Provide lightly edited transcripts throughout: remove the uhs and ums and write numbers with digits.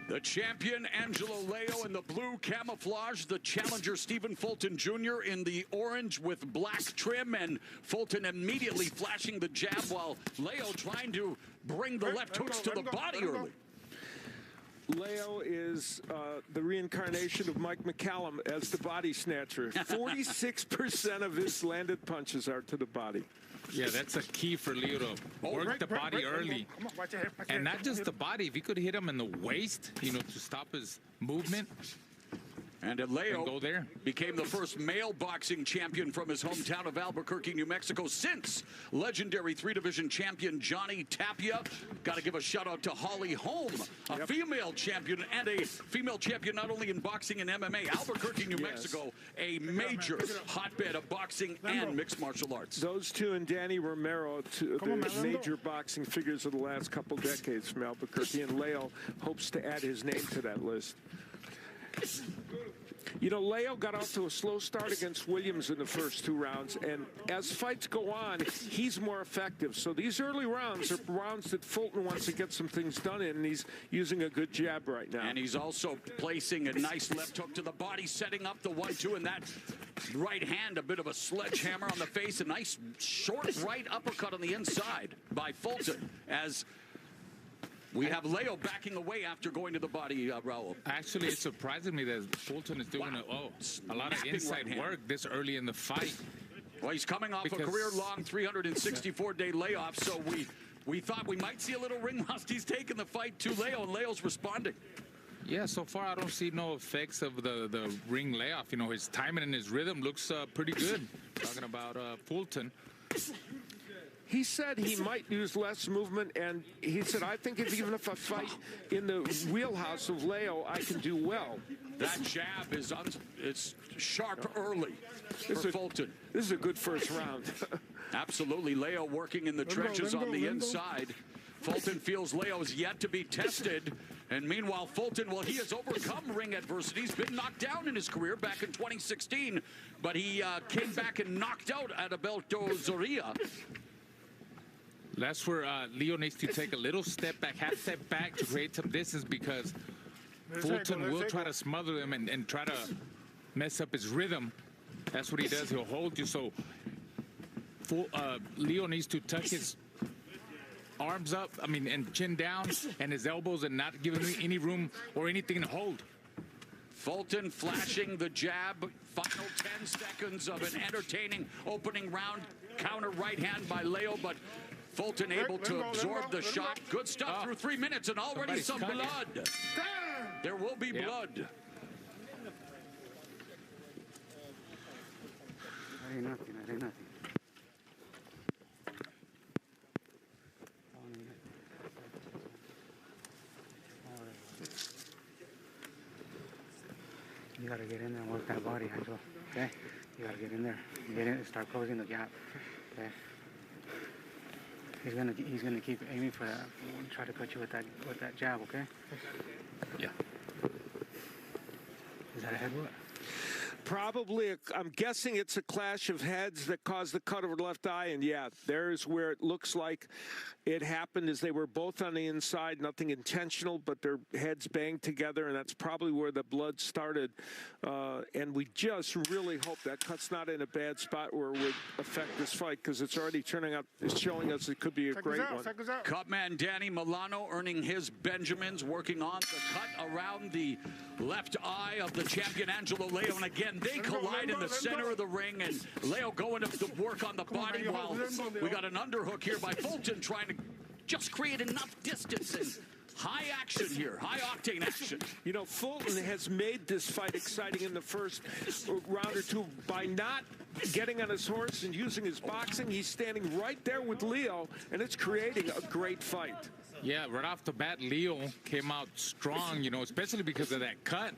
The champion, Angelo Leo, in the blue camouflage. The challenger, Stephen Fulton Jr., in the orange with black trim. And Fulton immediately flashing the jab while Leo trying to bring the left hooks to the body early. Leo is the reincarnation of Mike McCallum as the body snatcher. 46% of his landed punches are to the body. Yeah, that's a key for Leo to work the body early. And not just the body. If he could hit him in the waist, to stop his movement. And Leo go there. became the first male boxing champion from his hometown of Albuquerque, New Mexico, since legendary three-division champion Johnny Tapia. Got to give a shout-out to Holly Holm, a female champion, and a female champion not only in boxing and MMA. Albuquerque, New Mexico, a major hotbed of boxing and mixed martial arts. Those two and Danny Romero, the major boxing figures of the last couple decades from Albuquerque, and Leo hopes to add his name to that list. Leo got off to a slow start against Williams in the first two rounds, and as fights go on, he's more effective. So these early rounds are rounds that Fulton wants to get some things done in, and he's using a good jab right now. And he's also placing a nice left hook to the body, setting up the 1-2, and that right hand, a bit of a sledgehammer on the face, a nice short right uppercut on the inside by Fulton, as we have Leo backing away after going to the body, Raul. Actually, it's surprising me that Fulton is doing a lot of inside work this early in the fight. Well, he's coming off a career-long 364-day layoff, so we thought we might see a little ring rust. He's taking the fight to Leo, and Leo's responding. Yeah, so far I don't see no effects of the ring layoff. His timing and his rhythm looks pretty good. Talking about Fulton. He said he might use less movement, and he said, I think even if I fight in the wheelhouse of Leo, I can do well. That jab is it's sharp early for Fulton. This is a good first round. Absolutely. Leo working in the trenches on the inside. Fulton feels Leo is yet to be tested. And meanwhile, Fulton, well, he has overcome ring adversity. He's been knocked down in his career back in 2016, but he came back and knocked out Adalberto Zorrilla. That's where Leo needs to take a little step back, half step back to create some distance, because Fulton will try to smother him and try to mess up his rhythm. That's what he does. He'll hold you. So Leo needs to tuck his arms up, and chin down, and his elbows, and not give him any room or anything to hold. Fulton flashing the jab. Final 10 seconds of an entertaining opening round. Counter right hand by Leo, but Fulton able to absorb the shot. Good stuff through 3 minutes, and already some blood. There will be blood. Nothing. You gotta get in there and work that body, Angelo. Okay? You gotta get in there. Get in and start closing the gap. Okay? He's gonna keep aiming for that. Try to cut you with that jab, okay? Yeah. Is that a headbutt? Probably, I'm guessing it's a clash of heads that caused the cut over the left eye, and yeah, there's where it looks like it happened, as they were both on the inside, nothing intentional, but their heads banged together, and that's probably where the blood started. And we just really hope that cut's not in a bad spot where it would affect this fight, because it's already it's showing us it could be a great one. Cutman Danny Milano earning his Benjamins, working on the cut around the left eye of the champion Angelo Leo, and again, they collide in the center of the ring, and Leo going to work on the body while we got an underhook here by Fulton trying to just create enough distance and high action here, high octane action. Fulton has made this fight exciting in the first round or two by not getting on his horse and using his boxing. He's standing right there with Leo, and it's creating a great fight. Yeah, right off the bat, Leo came out strong, especially because of that cut.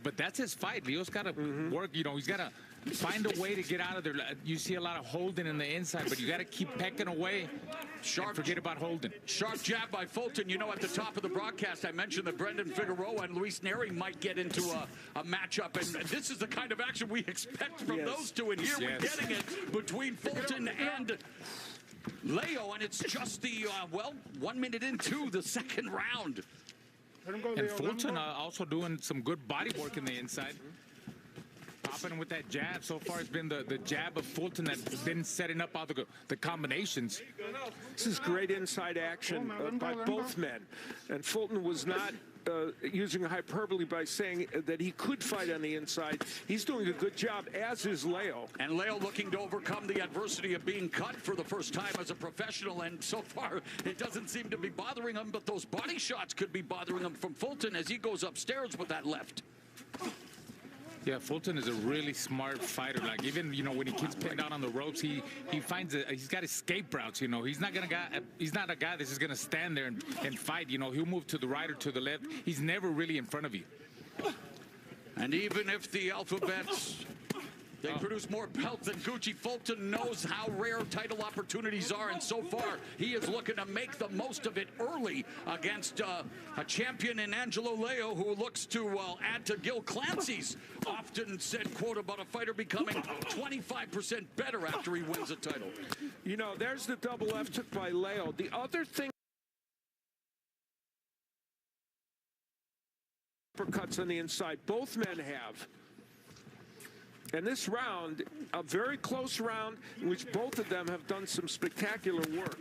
But that's his fight. Leo's got to work. He's got to find a way to get out of there. You see a lot of holding in the inside, but you got to keep pecking away. Sharp, forget about holding. Sharp jab by Fulton. At the top of the broadcast, I mentioned that Brendan Figueroa and Luis Neri might get into a matchup, and this is the kind of action we expect from those two. And here we're getting it between Fulton and Leo, and it's just the 1 minute into the second round. And Fulton also doing some good body work in the inside. Popping with that jab. So far, it's been the jab of Fulton that's been setting up all the combinations. This is great inside action by both men. And Fulton was not using hyperbole by saying that he could fight on the inside. He's doing a good job, as is Leo. And Leo looking to overcome the adversity of being cut for the first time as a professional, and so far it doesn't seem to be bothering him, but those body shots could be bothering him from Fulton as he goes upstairs with that left. Yeah, Fulton is a really smart fighter. Like, even, you know, when he gets pinned down on the ropes, he finds he's got escape routes. You know, he's not a guy that's just gonna stand there and fight. You know, he'll move to the right or to the left. He's never really in front of you. And even if the alphabets, they produce more belts than Gucci, Fulton knows how rare title opportunities are, and so far he is looking to make the most of it early against a champion in Angelo Leo, who looks to add to Gil Clancy's often said quote about a fighter becoming 25% better after he wins a title. You know, there's the double left hook by Leo. The other thing, uppercuts on the inside, both men have. And this round, a very close round, in which both of them have done some spectacular work.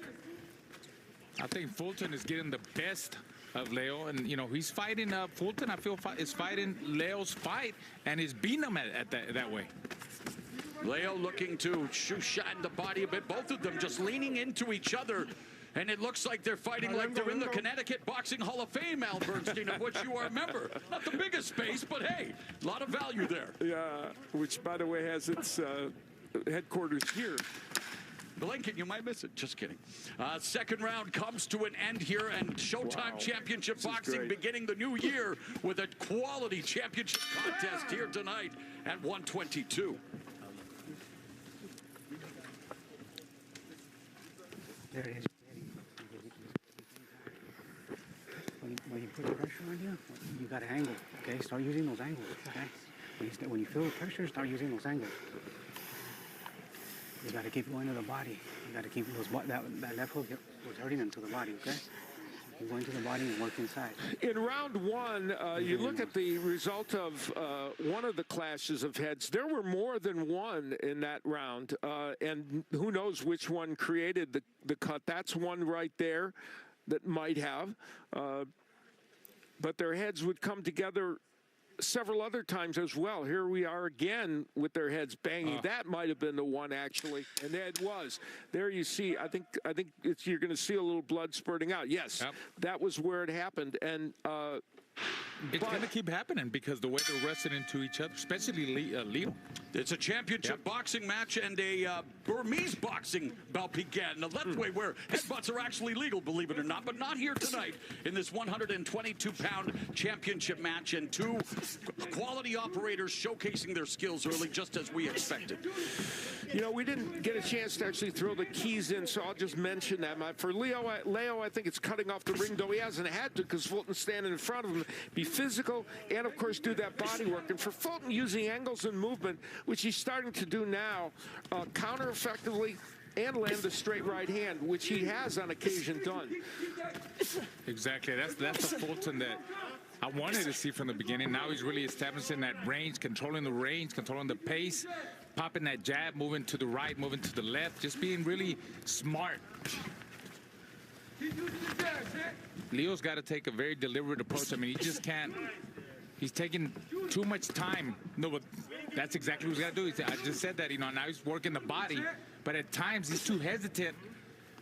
I think Fulton is getting the best of Leo, and you know, he's fighting Fulton. I feel is fighting Leo's fight, and is beating him at that way. Leo looking to shine the body a bit. Both of them just leaning into each other. And it looks like they're fighting like they're in the Connecticut Boxing Hall of Fame, Al Bernstein, of which you are a member. Not the biggest space, but hey, a lot of value there. Yeah, which, by the way, has its headquarters here. Blinken, you might miss it. Just kidding. Second round comes to an end here, and Showtime Championship Boxing beginning the new year with a quality championship contest here tonight at 122. There it is. When you put the pressure on you, you got to angle. Okay, start using those angles. Okay, when you feel the pressure, start using those angles. You got to keep going to the body. You got to keep that left hook was hurting him to the body. Okay, you go into the body and work inside. In round one, you look at the result of one of the clashes of heads. There were more than one in that round, and who knows which one created the cut. That's one right there that might have. But their heads would come together several other times as well. Here we are again with their heads banging. That might have been the one, actually, and it was. There you see, I think you're going to see a little blood spurting out. Yes, that was where it happened. And it's going to keep happening because the way they're wrestling into each other, especially Leo. It's a championship boxing match, and a Burmese boxing bout began. The Lethway, where headbutts are actually legal, believe it or not, but not here tonight in this 122-pound championship match, and two quality operators showcasing their skills early, just as we expected. You know, we didn't get a chance to actually throw the keys in, so I'll just mention that. For Leo, I think it's cutting off the ring, though he hasn't had to because Fulton's standing in front of him. Be physical and, of course, do that body work. And for Fulton, using angles and movement, which he's starting to do now, counter effectively and land the straight right hand, which he has on occasion done. Exactly. That's the Fulton that I wanted to see from the beginning. Now he's really establishing that range, controlling the range, controlling the pace, popping that jab, moving to the right, moving to the left, just being really smart. Leo's got to take a very deliberate approach. I mean, he just can't. He's taking too much time. No, but that's exactly what he's got to do. I just said that, you know, now he's working the body, but at times he's too hesitant.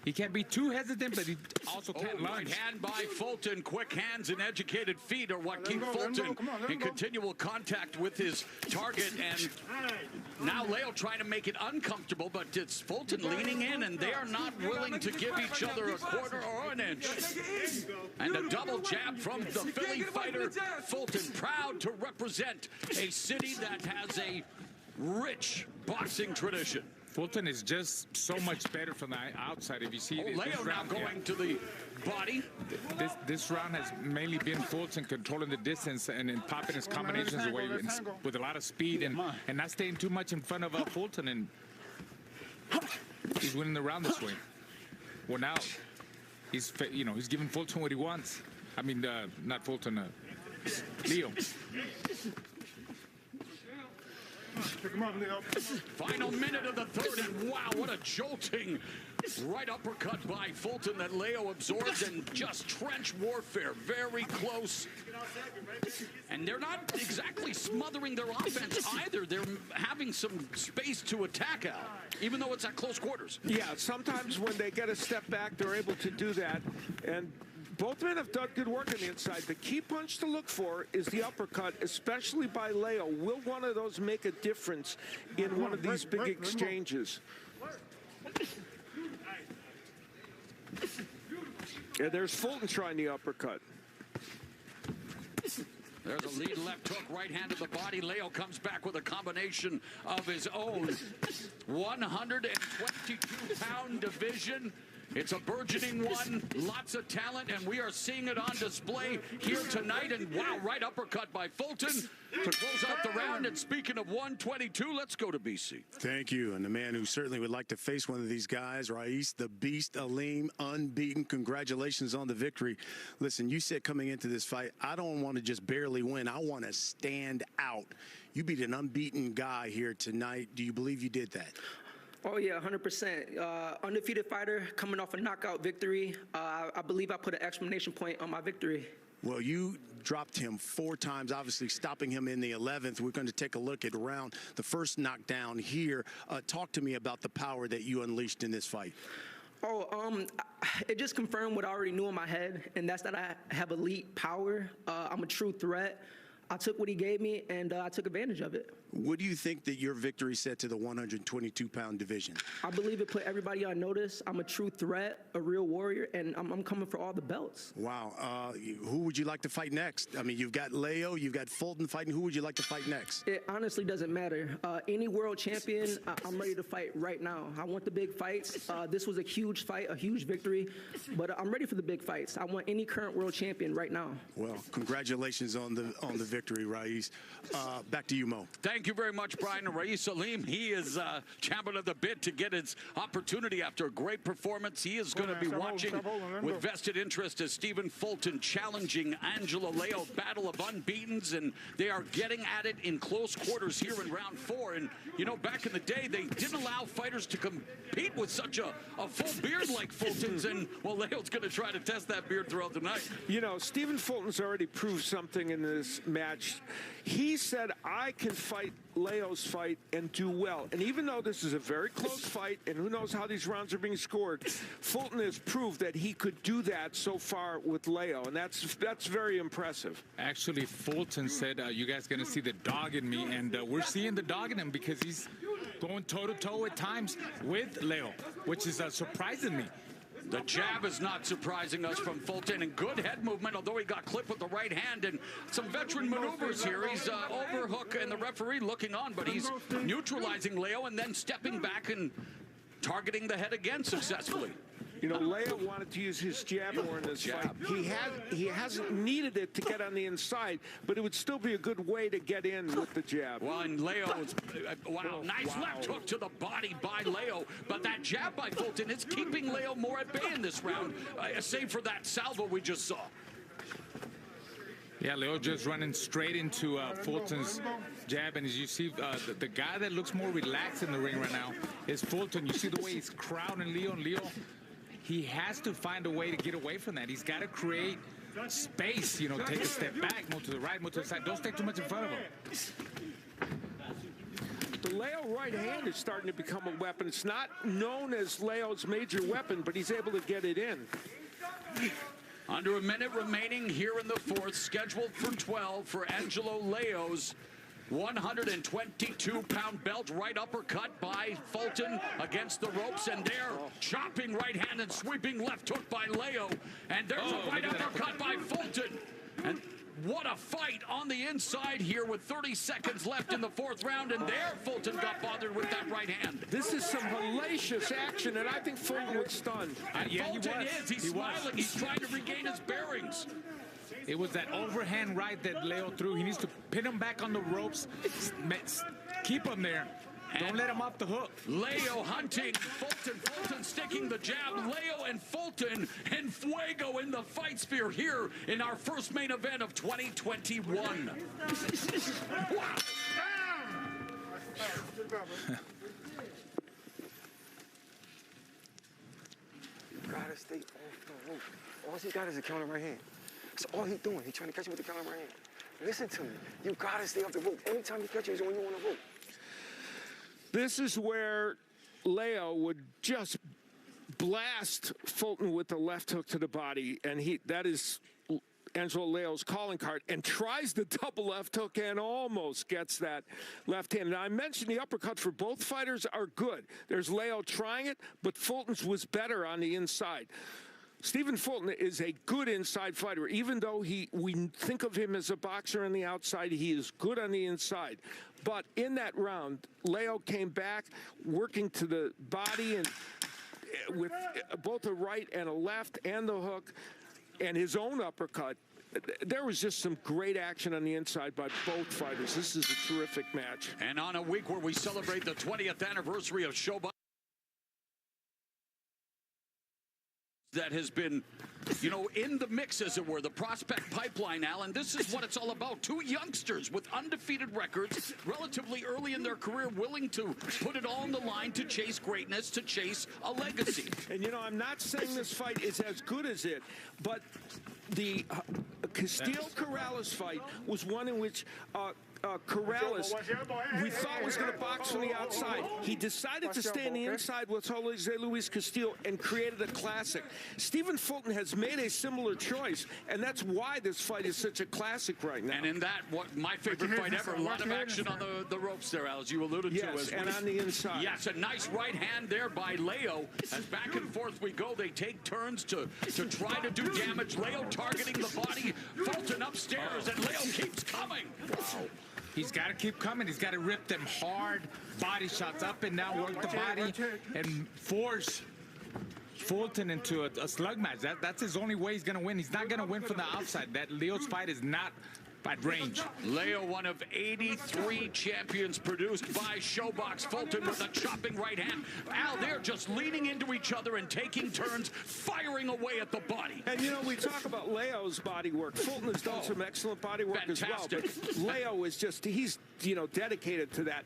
He can't be too hesitant, but he also can't lunge. Right hand by Fulton. Quick hands and educated feet are what keep Fulton in continual contact with his target. And now Leo trying to make it uncomfortable, but it's Fulton leaning in, and they are not willing to give each other a quarter or an inch. And a double jab from the Philly fighter, Fulton, proud to represent a city that has a rich boxing tradition. Fulton is just so much better from the outside. If you see Leo now going to the body. This round has mainly been Fulton controlling the distance and then popping his combinations away with a lot of speed and not staying too much in front of Fulton, and he's winning the round this way. Well, now he's giving Fulton what he wants. I mean, not Fulton, Leo. Final minute of the third, and wow, what a jolting right uppercut by Fulton that Leo absorbs, and just trench warfare, very close. And they're not exactly smothering their offense either. They're having some space to attack out, even though it's at close quarters. Yeah, sometimes when they get a step back, they're able to do that. And both men have done good work on the inside. The key punch to look for is the uppercut, especially by Leo. Will one of those make a difference in one of these big exchanges? Yeah, there's Fulton trying the uppercut. There's a lead left hook, right hand to the body. Leo comes back with a combination of his own 122-pound division. It's a burgeoning one, lots of talent, and we are seeing it on display here tonight. And wow, right uppercut by Fulton to close out the round. And speaking of 122, let's go to BC. Thank you. And the man who certainly would like to face one of these guys, Rais, the Beast Aleem, unbeaten. Congratulations on the victory. Listen, you said coming into this fight, I don't want to just barely win. I want to stand out. You beat an unbeaten guy here tonight. Do you believe you did that? Oh, yeah, 100%. Undefeated fighter coming off a knockout victory. I believe I put an exclamation point on my victory. Well, you dropped him 4 times, obviously stopping him in the 11th. We're going to take a look at the first knockdown here. Talk to me about the power that you unleashed in this fight. It just confirmed what I already knew in my head, and that's that I have elite power. I'm a true threat. I took what he gave me, and I took advantage of it. What do you think that your victory said to the 122-pound division? I believe it put everybody on notice. I'm a true threat, a real warrior, and I'm coming for all the belts. Wow. Who would you like to fight next? I mean, you've got Leo, you've got Fulton fighting. Who would you like to fight next? It honestly doesn't matter. Any world champion, I'm ready to fight right now. I want the big fights. This was a huge fight, a huge victory, but I'm ready for the big fights. I want any current world champion right now. Well, congratulations on the victory, Rais. Back to you, Mo. Thank you very much, Brian. Rais Aleem, he is champing at the bit to get his opportunity after a great performance. He is going to be watching with vested interest as Stephen Fulton challenging Angelo Leo, battle of unbeatens, and they are getting at it in close quarters here in round 4. And, you know, back in the day, they didn't allow fighters to compete with such a full beard like Fulton's, and, well, Leo's going to try to test that beard throughout the night. You know, Stephen Fulton's already proved something in this match. He said, I can fight Leo's fight and do well. And even though this is a very close fight, and who knows how these rounds are being scored, Fulton has proved that he could do that so far with Leo, and that's very impressive. Actually, Fulton said, you guys going to see the dog in me, and we're seeing the dog in him because he's going toe-to-toe at times with Leo, which is surprising me. The jab is not surprising us from Fulton, and good head movement, although he got clipped with the right hand, and some veteran maneuvers here. He's overhook, and the referee looking on, but he's neutralizing Leo and then stepping back and targeting the head again successfully. You know, Leo wanted to use his jab more in this fight. He hasn't needed it to get on the inside, but it would still be a good way to get in with the jab. Well, and Leo's, nice left hook to the body by Leo, but that jab by Fulton is keeping Leo more at bay in this round, save for that salvo we just saw. Yeah, Leo just running straight into Fulton's jab, and as you see, the guy that looks more relaxed in the ring right now is Fulton. You see the way he's crowding Leo, and Leo, he has to find a way to get away from that. He's got to create space, you know, take a step back, move to the right, move to the side. Don't stay too much in front of him. The Leo right hand is starting to become a weapon. It's not known as Leo's major weapon, but he's able to get it in. Under a minute remaining here in the fourth, scheduled for 12 for Angelo Leo's 122-pound belt. Right uppercut by Fulton against the ropes, and there, chopping right hand and sweeping left hook by Leo. And there's a right uppercut by Fulton. And what a fight on the inside here with 30 seconds left in the fourth round, and there Fulton got bothered with that right hand. This is some hellacious action, and I think Fulton was stunned. Yeah, Fulton is. He's smiling. He's trying to regain his bearings. It was that overhand right that Leo threw. He needs to pin him back on the ropes, keep him there, Don't let him off the hook. Leo hunting Fulton. Fulton sticking the jab. Leo and Fulton and Fuego in the fight sphere here in our first main event of 2021. Wow. You gotta stay off the rope. All he got is a counter right hand. That's all he's doing. He's trying to catch you with the counter right hand. Listen to me. You gotta stay off the rope. Anytime he catches you, when you on the rope. This is where Leo would just blast Fulton with the left hook to the body, and that is Angelo Leo's calling card, and tries the double left hook and almost gets that left hand. Now, I mentioned the uppercuts for both fighters are good. There's Leo trying it, but Fulton's was better on the inside. Stephen Fulton is a good inside fighter. Even though we think of him as a boxer on the outside, he is good on the inside. But in that round, Leo came back, working to the body and with both a right and a left and the hook and his own uppercut. There was just some great action on the inside by both fighters. This is a terrific match. And on a week where we celebrate the 20th anniversary of Showbox, that has been, you know, in the mix, as it were, the prospect pipeline, Alan. This is what it's all about. Two youngsters with undefeated records, relatively early in their career, willing to put it all on the line to chase greatness, to chase a legacy. And, you know, I'm not saying this fight is as good as it, but the Castillo-Corrales fight was one in which Corrales, we thought was going to box from the outside. He decided to stay on the inside with Jose Luis Castillo and created a classic. Stephen Fulton has made a similar choice, and that's why this fight is such a classic right now. And in that, my favorite fight ever, a lot of action on the ropes there, as you alluded to. Yes, and on the inside. Yes, a nice right hand there by Leo. As back and forth we go, they take turns to try to do damage. Leo targeting the body, Fulton upstairs, and Leo keeps coming. Wow. He's got to keep coming. He's got to rip them hard body shots up and down, work the body, and force Fulton into a slug match. That's his only way he's going to win. He's not going to win from the outside. That Leo's fight is not at range. Leo, one of 83 champions produced by Showbox. Fulton with a chopping right hand. Al, they're just leaning into each other and taking turns, firing away at the body. And, you know, we talk about Leo's body work. Fulton has done some excellent body work fantastic. as well. But Leo is just, he's, you know, dedicated to that.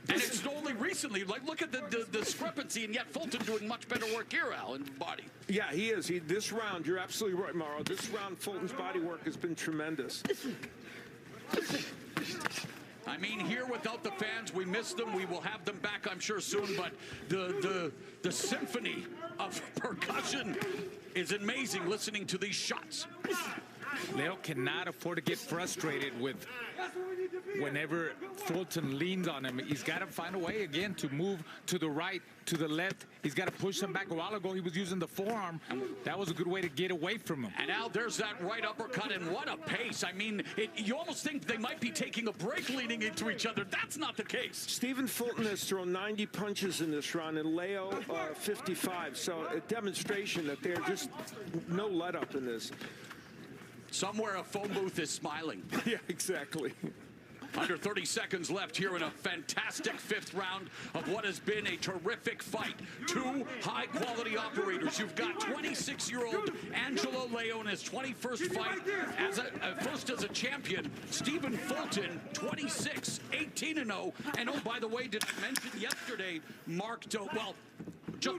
And it's only recently, like, look at the discrepancy, and yet Fulton doing much better work here, Al, in the body. Yeah, he is. This round, you're absolutely right, Mauro. This round, Fulton's body work has been tremendous. I mean, here without the fans, we miss them. We will have them back, I'm sure, soon. But the symphony of percussion is amazing listening to these shots. Leo cannot afford to get frustrated with whenever Fulton leans on him. He's got to find a way again to move to the right, to the left. He's got to push him back. A while ago, he was using the forearm. That was a good way to get away from him. And now there's that right uppercut, and what a pace. I mean, you almost think they might be taking a break leading into each other. That's not the case. Stephen Fulton has thrown 90 punches in this round, and Leo 55. So a demonstration that there's just no let up in this. Somewhere a phone booth is smiling. Yeah, exactly. Under 30 seconds left here in a fantastic fifth round of what has been a terrific fight. Two high-quality operators. You've got 26-year-old Angelo Leo in his 21st fight first as a champion. Stephen Fulton, 26, 18-0. And oh, by the way, did I mention yesterday, marked, well,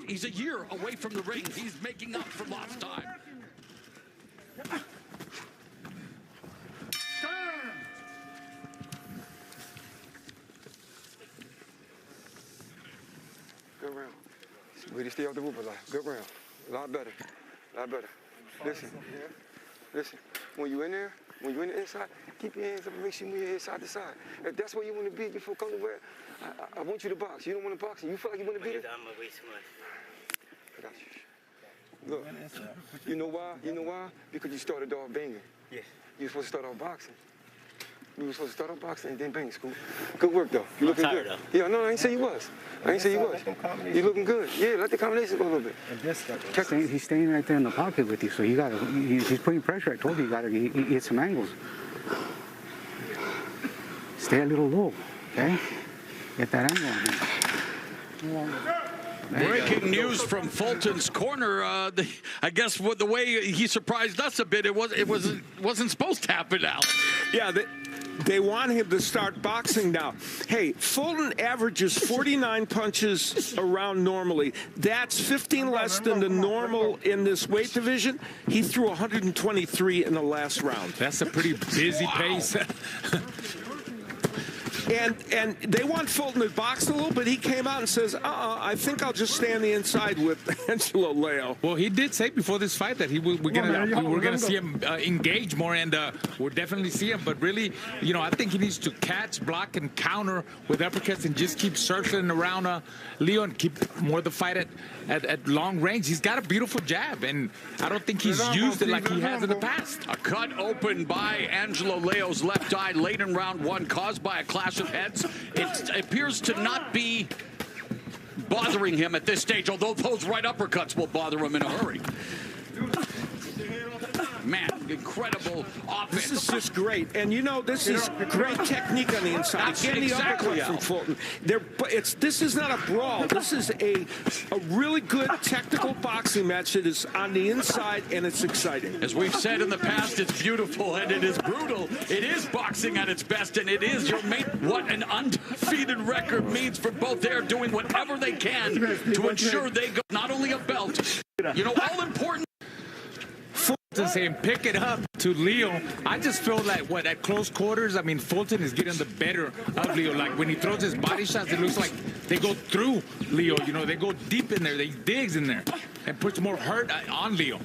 he's a year away from the ring. He's making up for lost time. Good round. Way to stay off the rope a lot. Good round. A lot better. A lot better. Listen. When you're in there, when you're in the inside, keep your hands up and make sure you move your head side to side. If that's where you want to be before coming to where, I want you to box. You don't want to box, and you feel like you want to beat it? I'm way too much. I got you. Look, you know why? You know why? Because you started off banging. Yes. You were supposed to start off boxing. You were supposed to start off boxing and then bang, Scoop. Good work, though. You're looking good. Though. Yeah, no, I ain't say you was. I ain't say you was. You're looking good. Yeah, let the combination go a little bit. He's staying right there in the pocket with you, so you gotta. He's putting pressure. I told you, you gotta get some angles. Stay a little low, okay? Get that angle on him. Breaking news from Fulton's corner. I guess with the way he surprised us a bit, it wasn't supposed to happen, Al. Yeah, they want him to start boxing now. Hey, Fulton averages 49 punches around normally. That's 15 less than the normal in this weight division. He threw 123 in the last round. That's a pretty busy pace. And they want Fulton to box a little, but he came out and says, I think I'll just stay on the inside with Angelo Leo. Well, he did say before this fight that we were gonna see him engage more, and we'll definitely see him. But really, I think he needs to catch, block, and counter with uppercuts and just keep circling around Leo and keep more of the fight at long range. He's got a beautiful jab, and I don't think he's used it like he has in the past. A cut open by Angelo Leo's left eye late in round one, caused by a clash of heads. It appears to not be bothering him at this stage, although those right uppercuts will bother him in a hurry. Man, incredible offense. This is just great. And this is great technique on the inside. That's Again, exactly the uppercut from Fulton. This is not a brawl. This is a really good technical boxing match that is on the inside, and it's exciting. As we've said in the past, it's beautiful and it is brutal. It is boxing at its best, and it is your mate. What an undefeated record means for both. They're doing whatever they can to ensure they go not only a belt, all important. Fulton saying pick it up to Leo. I just feel like at close quarters, Fulton is getting the better of Leo. Like when he throws his body shots, it looks like they go through Leo. They go deep in there. They digs in there and puts more hurt on Leo.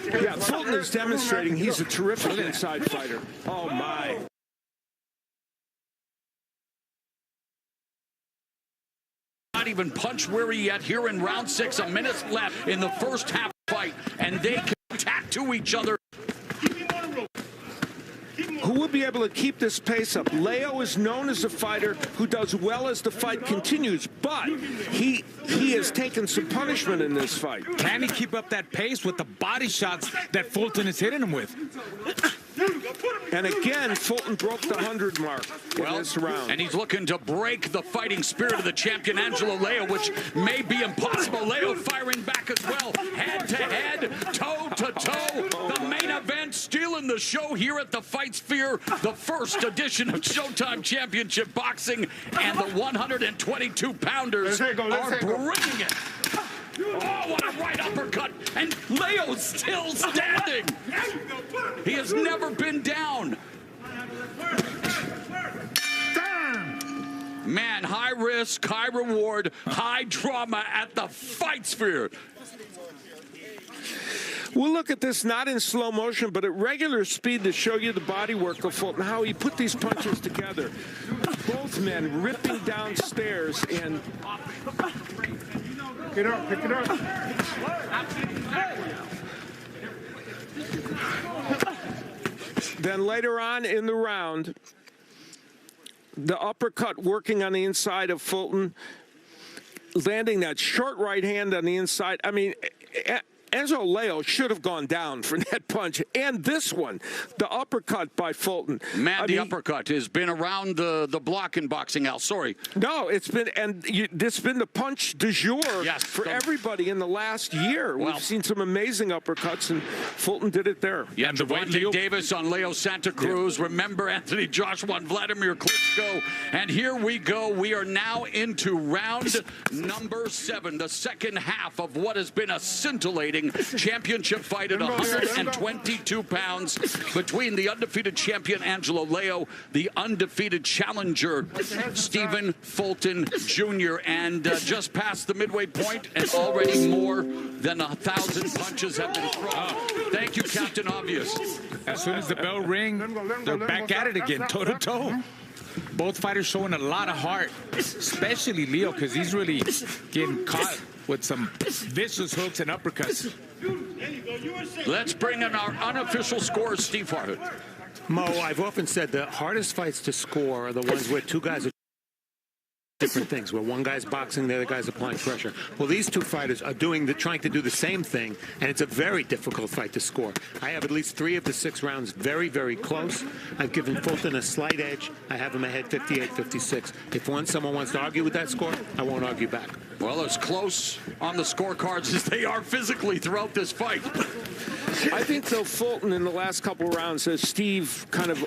Yeah, Fulton is demonstrating he's a terrific inside fighter. Oh my. Not even punch weary yet here in round 6. A minute left in the first half fight, and they can tattoo each other. Who will be able to keep this pace up? Leo is known as a fighter who does well as the fight continues, but he has taken some punishment in this fight. Can he keep up that pace with the body shots that Fulton is hitting him with? And again, Fulton broke the 100 mark in this round. And he's looking to break the fighting spirit of the champion Angelo Leo, which may be impossible. Leo firing back as well. Head to head, toe to toe. The main event stealing the show here at the Fight Sphere. The first edition of Showtime Championship Boxing. And the 122-pounders are bringing it. Oh, what a right uppercut. And Leo's still standing. He has never been down. Man, high risk, high reward, high drama at the Fight Sphere. We'll look at this not in slow motion, but at regular speed to show you the body work of Fulton, how he put these punches together. Both men ripping downstairs and... Pick it up, pick it up. Then later on in the round, the uppercut working on the inside of Fulton, landing that short right hand on the inside. Angelo Leo should have gone down for that punch. And this one, the uppercut by Fulton. The uppercut has been around the block in boxing, Al. Sorry. No, it's been, this has been the punch du jour for everybody in the last year. We've seen some amazing uppercuts, and Fulton did it there. Yeah, Devontae Davis on Leo Santa Cruz. Yeah. Remember Anthony Joshua and Vladimir Klitschko. And here we go. We are now into round number 7, the second half of what has been a scintillating championship fight at 122 pounds between the undefeated champion Angelo Leo, the undefeated challenger Stephen Fulton Jr. And just past the midway point, and already more than 1,000 punches have been thrown. Thank you, Captain Obvious. As soon as the bell rings, they're back at it again, toe to toe. Both fighters showing a lot of heart, especially Leo, because he's really getting caught with some vicious hooks and uppercuts. Let's bring in our unofficial scores, Steve Harhood. Mo, I've often said the hardest fights to score are the ones where two guys are different things where one guy's boxing, the other guy's applying pressure. Well, these two fighters are trying to do the same thing, and it's a very difficult fight to score. I have at least 3 of the 6 rounds very, very close. I've given Fulton a slight edge. I have him ahead 58-56. If someone wants to argue with that score, I won't argue back. Well, as close on the scorecards as they are physically throughout this fight. I think, though, Fulton in the last couple rounds, as Steve kind of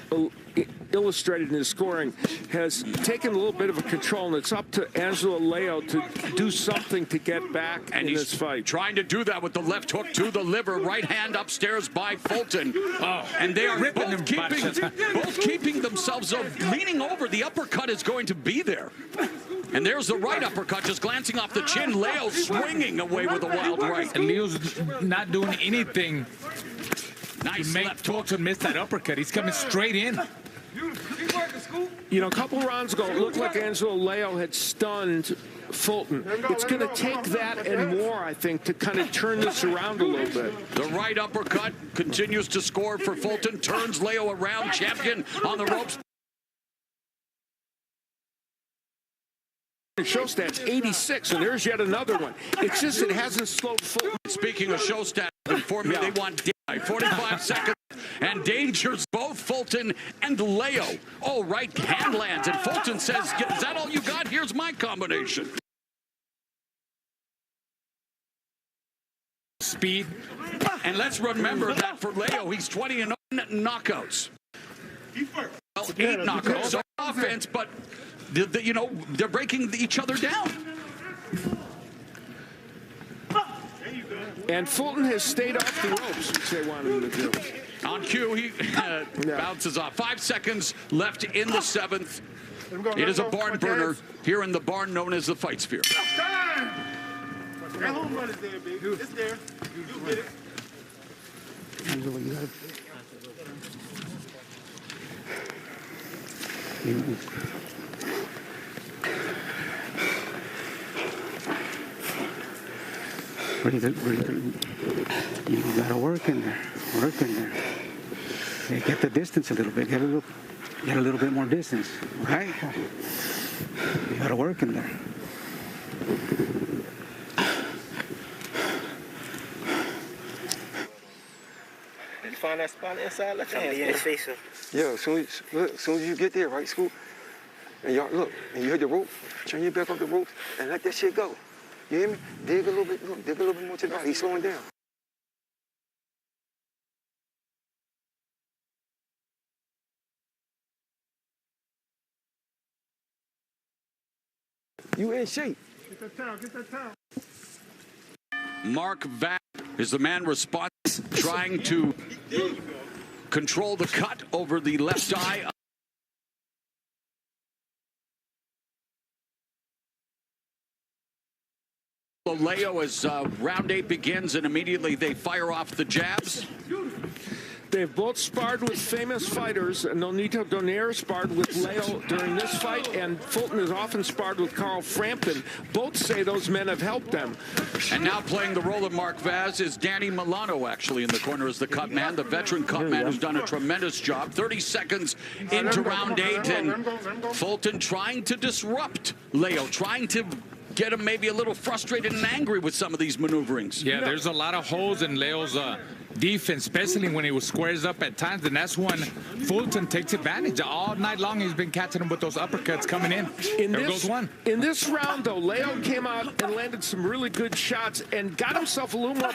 illustrated in his scoring, has taken a little bit of a control, and it's up to Angelo Leo to do something to get back in this fight. Trying to do that with the left hook to the liver, right hand upstairs by Fulton. Oh, and they are both keeping themselves leaning over. The uppercut is going to be there. And there's the right uppercut just glancing off the chin. Leo swinging away with a wild right. And Leo's not doing anything nice to make Fulton miss that uppercut. He's coming straight in. You know, a couple rounds ago, it looked like Angelo Leo had stunned Fulton. It's going to take that and more, I think, to kind of turn this around a little bit. The right uppercut continues to score for Fulton. Turns Leo around. Champion on the ropes. Show stats 86, and there's yet another one. It's just it hasn't slowed Fulton. Speaking of show stats, inform me they want 45 seconds and dangers both Fulton and Leo. Oh, right hand lands, and Fulton says, "Is that all you got? Here's my combination." Speed. And let's remember that for Leo, he's 20-0 knockouts. Well, 8 knockouts, so offense, but you know, they're breaking each other down. And Fulton has stayed off the ropes, which they wanted him to do. On cue, he bounces off. 5 seconds left in the 7th. It is a barn burner here in the barn known as the Fight Sphere. That home run is there, baby. It's there. You get it. Angelo, you got it. You gotta work in there. Work in there. Hey, get the distance a little bit. Get a little bit more distance. Right? You gotta work in there. Did you find that spot inside? Let's face him. Yeah, as soon as you get there, right, Scoop? And y'all look, and you hit the rope, turn your back off the rope, and let that shit go. You hear me? Dig a little bit, dig a little bit more to the right. He's slowing down. You in shape. Get that towel, get that towel. Mark Vass is the man responsible, trying to control the cut over the left eye. Leo as round 8 begins, and immediately they fire off the jabs. They've both sparred with famous fighters. Nonito Donaire sparred with Leo during this fight, and Fulton has often sparred with Carl Frampton. Both say those men have helped them. And now playing the role of Mark Vaz is Danny Milano, actually, in the corner as the cut man, the veteran cut man who's done a tremendous job. 30 seconds into round 8, and Fulton trying to disrupt Leo, trying to get him maybe a little frustrated and angry with some of these maneuverings. Yeah, there's a lot of holes in Leo's defense, especially when he was squares up at times, and that's when Fulton takes advantage. All night long, he's been catching him with those uppercuts coming in. There goes one. In this round, though, Leo came out and landed some really good shots and got himself a little more